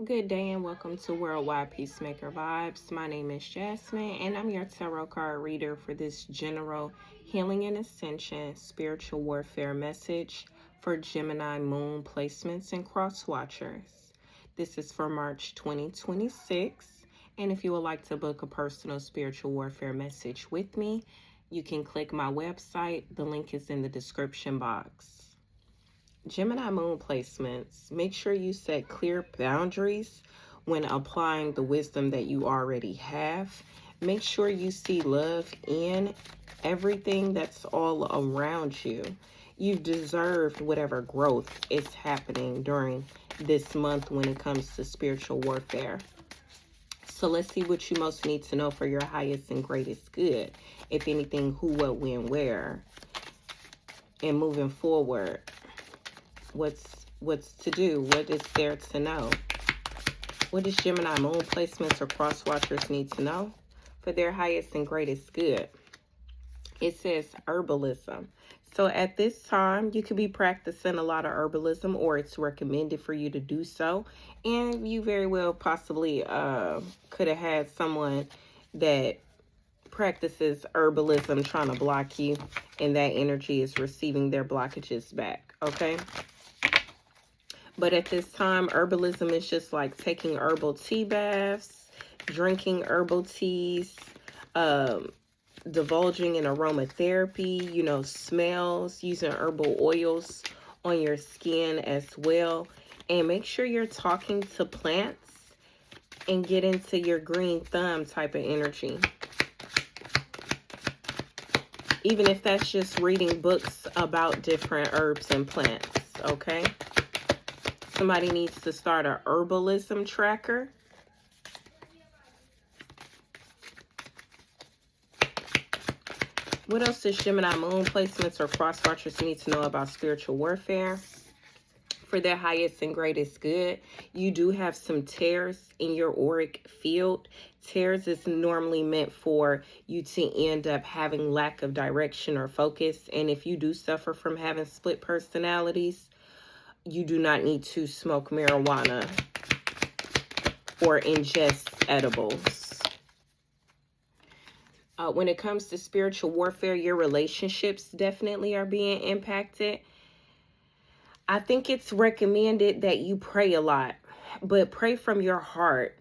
Good day and welcome to Worldwide Peacemaker Vibes. My name is Jasmine and I'm your tarot card reader for this general healing and ascension spiritual warfare message for Gemini moon placements and cross watchers. This is for March 2026, and if you would like to book a personal spiritual warfare message with me, you can click my website. The link is in the description box. Gemini moon placements, make sure you set clear boundaries when applying the wisdom that you already have. Make sure you see love in everything that's all around you. You've deserved whatever growth is happening during this month when it comes to spiritual warfare. So let's see what you most need to know for your highest and greatest good. If anything, who, what, when, where. And moving forward, what's to do? What is there to know? What does Gemini moon placements or cross watchers need to know for their highest and greatest good? It says herbalism. So at this time, you could be practicing a lot of herbalism, or it's recommended for you to do so. And you very well possibly could have had someone that practices herbalism trying to block you, and that energy is receiving their blockages back, okay? But at this time, herbalism is just like taking herbal tea baths, drinking herbal teas, divulging in aromatherapy, smells, using herbal oils on your skin as well. And make sure you're talking to plants and get into your green thumb type of energy. Even if that's just reading books about different herbs and plants, okay? Somebody needs to start a herbalism tracker. What else does Gemini moon placements or cross watchers need to know about spiritual warfare? For their highest and greatest good, you do have some tears in your auric field. Tears is normally meant for you to end up having lack of direction or focus. And if you do suffer from having split personalities, you do not need to smoke marijuana or ingest edibles. When it comes to spiritual warfare, your relationships definitely are being impacted. I think it's recommended that you pray a lot, but pray from your heart.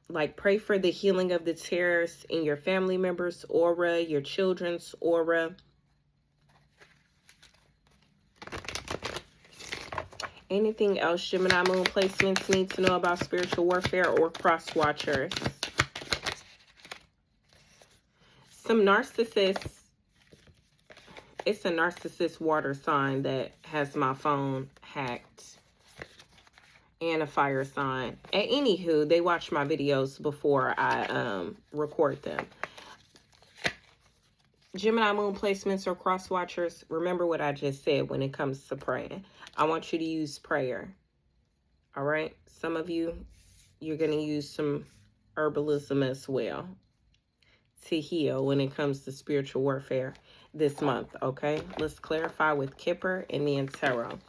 Like, pray for the healing of the tears in your family members' aura, your children's aura. Anything else Gemini moon placements need to know about spiritual warfare or cross watchers? Some narcissists. It's a narcissist water sign that has my phone hacked. And a fire sign. And anywho, they watch my videos before I record them. Gemini moon placements or cross watchers, remember what I just said when it comes to praying. I want you to use prayer. All right? Some of you, you're going to use some herbalism as well to heal when it comes to spiritual warfare this month, okay? Let's clarify with Kipper and then Tarot.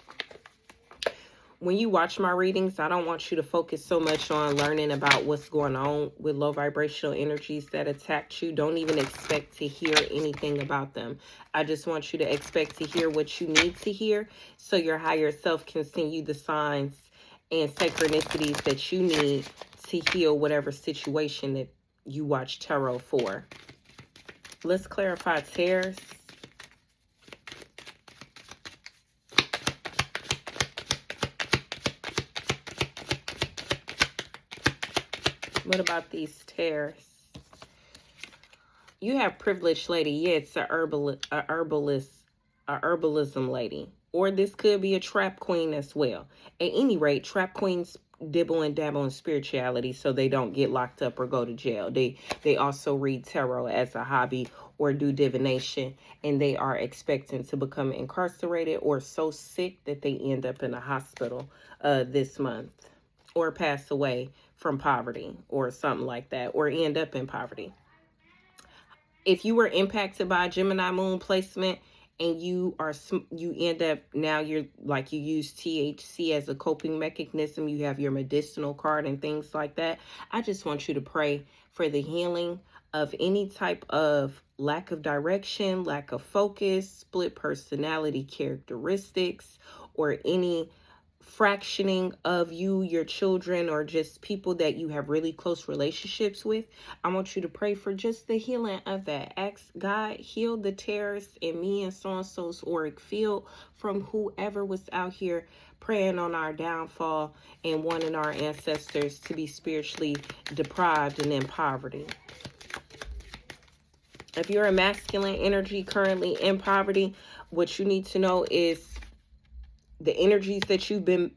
When you watch my readings, I don't want you to focus so much on learning about what's going on with low vibrational energies that attacked you. Don't even expect to hear anything about them. I just want you to expect to hear what you need to hear so your higher self can send you the signs and synchronicities that you need to heal whatever situation that you watch tarot for. Let's clarify tears. What about these tears? You have privileged lady. Yeah, it's a herbalism lady. Or this could be a trap queen as well. At any rate, trap queens dibble and dabble in spirituality so they don't get locked up or go to jail. They also read tarot as a hobby or do divination, and they are expecting to become incarcerated or so sick that they end up in a hospital this month, or pass away from poverty or something like that, or end up in poverty. If you were impacted by a Gemini moon placement and you end up, now you're like, you use THC as a coping mechanism, you have your medicinal card and things like that. I just want you to pray for the healing of any type of lack of direction, lack of focus, split personality characteristics, or any fractioning of you, your children, or just people that you have really close relationships with. I want you to pray for just the healing of that. Ask God, heal the tears in me and so-and-so's auric field from whoever was out here praying on our downfall and wanting our ancestors to be spiritually deprived and in poverty. If you're a masculine energy currently in poverty, what you need to know is the energies that you've been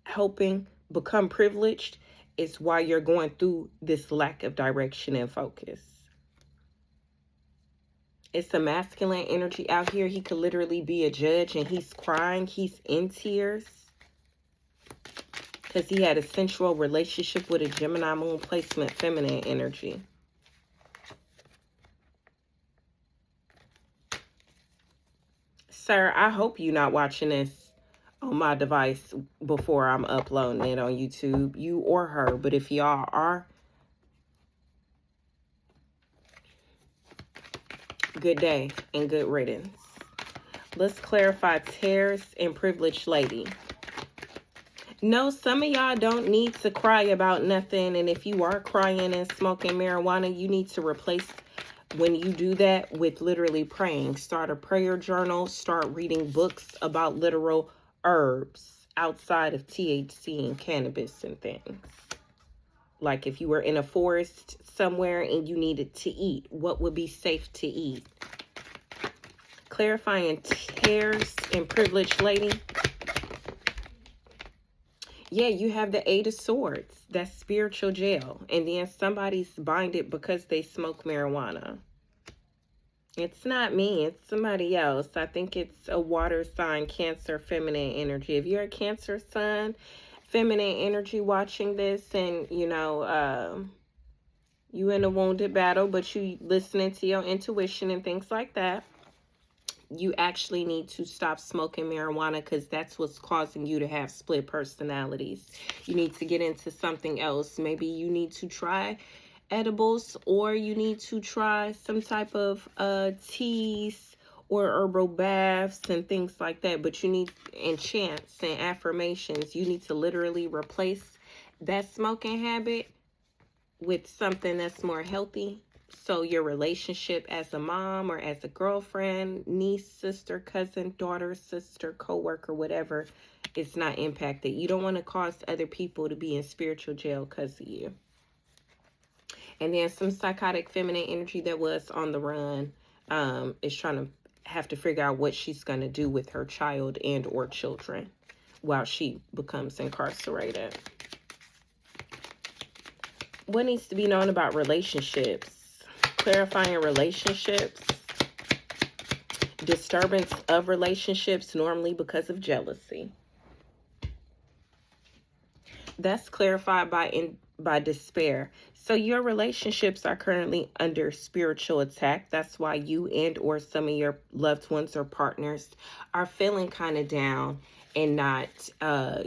helping become privileged is why you're going through this lack of direction and focus. It's a masculine energy out here. He could literally be a judge and he's crying. He's in tears because he had a sensual relationship with a Gemini moon placement feminine energy. Sir, I hope you're not watching this on my device before I'm uploading it on YouTube, you or her. But if y'all are, good day and good riddance. Let's clarify tears and privileged lady. No, some of y'all don't need to cry about nothing. And if you are crying and smoking marijuana, you need to replace, when you do that, with literally praying. Start a prayer journal. Start reading books about literal herbs outside of THC and cannabis and things. Like if you were in a forest somewhere and you needed to eat, what would be safe to eat? Clarifying tears and privileged lady. Yeah, you have the Eight of Swords. That's spiritual jail. And then somebody's binded because they smoke marijuana. It's not me. It's somebody else. I think it's a water sign, Cancer, feminine energy. If you're a Cancer sun, feminine energy watching this, and, you know, you in a wounded battle, but you listening to your intuition and things like that, you actually need to stop smoking marijuana because that's what's causing you to have split personalities. You need to get into something else. Maybe you need to try edibles, or you need to try some type of teas or herbal baths and things like that. But you need, and chants and affirmations, you need to literally replace that smoking habit with something that's more healthy. So your relationship as a mom or as a girlfriend, niece, sister, cousin, daughter, sister, co-worker, whatever, is not impacted. You don't want to cause other people to be in spiritual jail because of you. And then some psychotic feminine energy that was on the run is trying to have to figure out what she's going to do with her child and or children while she becomes incarcerated. What needs to be known about relationships? Clarifying relationships. Disturbance of relationships, normally because of jealousy. That's clarified by despair. So your relationships are currently under spiritual attack. That's why you and or some of your loved ones or partners are feeling kind of down and not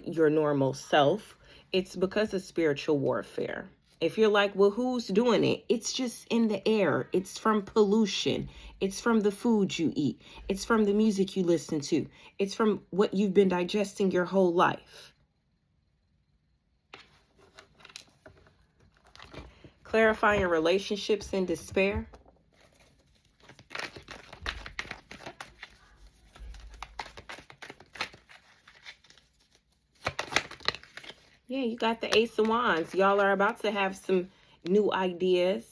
your normal self. It's because of spiritual warfare. If you're like, well, who's doing it? It's just in the air. It's from pollution. It's from the food you eat. It's from the music you listen to. It's from what you've been digesting your whole life. Clarifying relationships in despair. Yeah, you got the Ace of Wands. Y'all are about to have some new ideas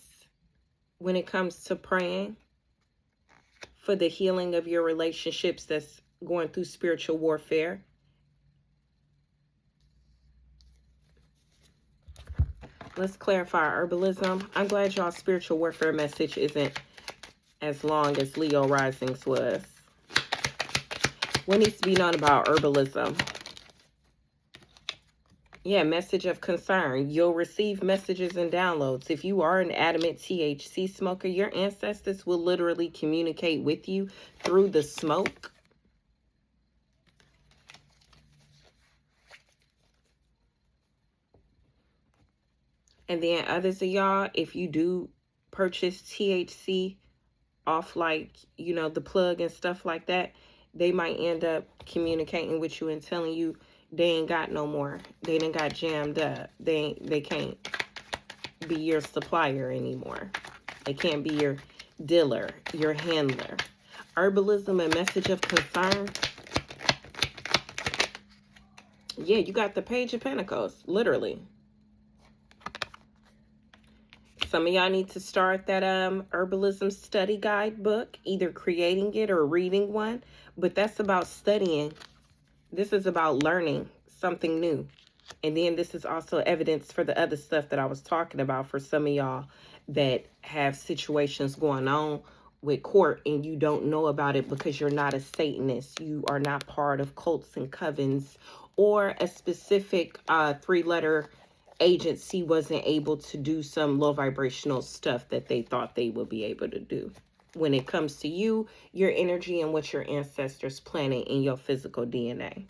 when it comes to praying for the healing of your relationships that's going through spiritual warfare. Let's clarify herbalism. I'm glad y'all's spiritual warfare message isn't as long as Leo Risings was. What needs to be known about herbalism? Yeah, message of concern. You'll receive messages and downloads. If you are an adamant THC smoker, your ancestors will literally communicate with you through the smoke. And then others of y'all, if you do purchase THC off, like, you know, the plug and stuff like that, they might end up communicating with you and telling you they ain't got no more. They done got jammed up. They can't be your supplier anymore. They can't be your dealer, your handler. Herbalism and message of concern. Yeah, you got the Page of Pentacles, literally. Some of y'all need to start that herbalism study guidebook, either creating it or reading one. But that's about studying. This is about learning something new. And then this is also evidence for the other stuff that I was talking about for some of y'all that have situations going on with court and you don't know about it because you're not a Satanist. You are not part of cults and covens, or a specific 3-letter agency wasn't able to do some low vibrational stuff that they thought they would be able to do. When it comes to you, your energy, and what your ancestors planted in your physical DNA.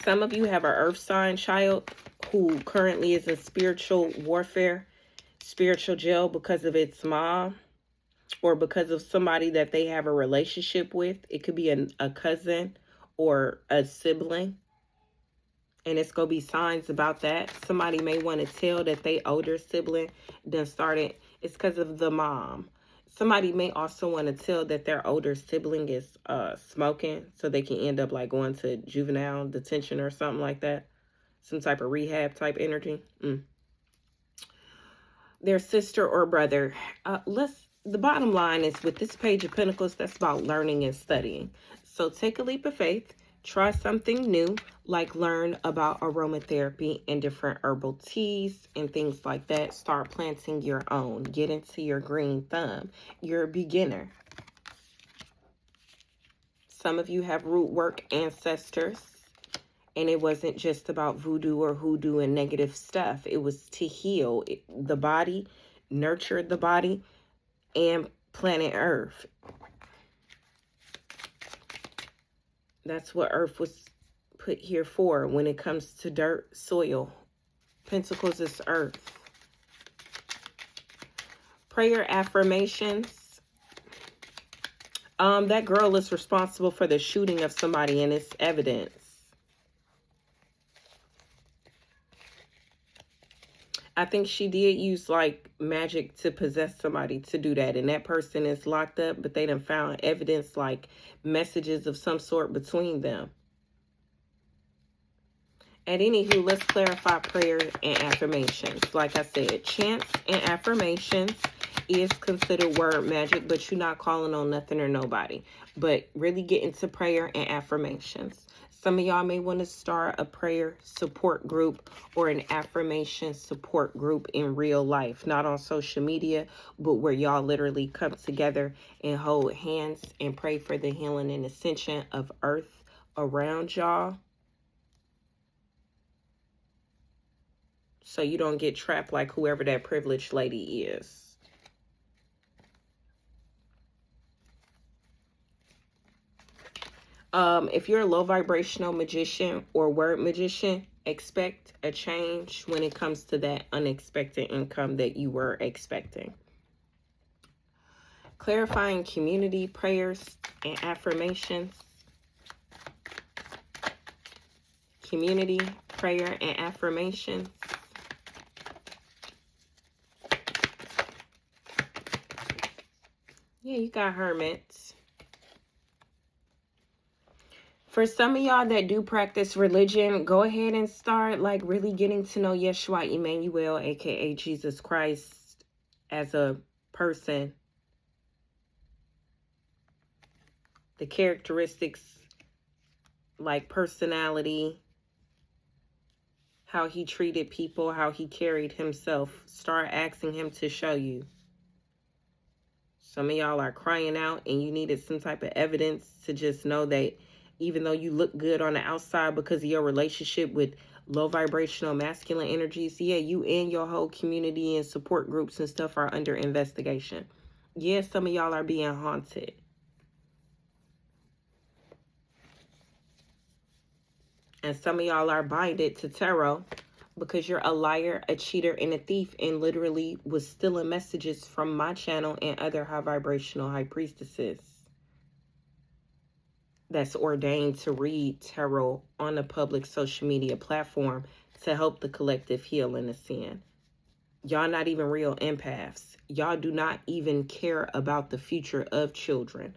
Some of you have an earth sign child who currently is in spiritual warfare, spiritual jail because of its mom, or because of somebody that they have a relationship with. It could be a cousin or a sibling. And it's going to be signs about that. Somebody may want to tell that they older sibling done started. It's because of the mom. Somebody may also want to tell that their older sibling is smoking, so they can end up like going to juvenile detention or something like that. Some type of rehab type energy. Their sister or brother. The bottom line is, with this Page of Pentacles, that's about learning and studying. So take a leap of faith. Try something new, like learn about aromatherapy and different herbal teas and things like that. Start planting your own. Get into your green thumb. You're a beginner. Some of you have root work ancestors, and it wasn't just about voodoo or hoodoo and negative stuff. It was to heal the body, nurture the body, and planet Earth. That's what Earth was put here for when it comes to dirt, soil. Pentacles is Earth. Prayer affirmations. That girl is responsible for the shooting of somebody, and it's evidence. I think she did use like magic to possess somebody to do that. And that person is locked up, but they done found evidence, like messages of some sort between them. And anywho, let's clarify prayer and affirmations. Like I said, chants and affirmations is considered word magic, but you're not calling on nothing or nobody. But really get into prayer and affirmations. Some of y'all may want to start a prayer support group or an affirmation support group in real life. Not on social media, but where y'all literally come together and hold hands and pray for the healing and ascension of Earth around y'all. So you don't get trapped like whoever that privileged lady is. If you're a low vibrational magician or word magician, expect a change when it comes to that unexpected income that you were expecting. Clarifying community prayers and affirmations. Community prayer and affirmations. Yeah, you got hermits. For some of y'all that do practice religion, go ahead and start like really getting to know Yeshua Emmanuel, aka Jesus Christ, as a person. The characteristics, like personality, how he treated people, how he carried himself. Start asking him to show you. Some of y'all are crying out and you needed some type of evidence to just know that even though you look good on the outside because of your relationship with low vibrational masculine energies, yeah, you and your whole community and support groups and stuff are under investigation. Yeah, some of y'all are being haunted. And some of y'all are binded to tarot because you're a liar, a cheater, and a thief, and literally was stealing messages from my channel and other high vibrational high priestesses that's ordained to read tarot on a public social media platform to help the collective heal and ascend. Y'all not even real empaths. Y'all do not even care about the future of children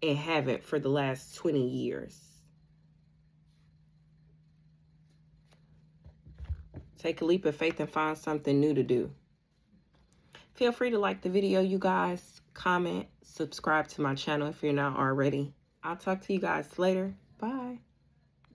and haven't for the last 20 years. Take a leap of faith and find something new to do. Feel free to like the video, you guys. Comment, subscribe to my channel if you're not already. I'll talk to you guys later. Bye.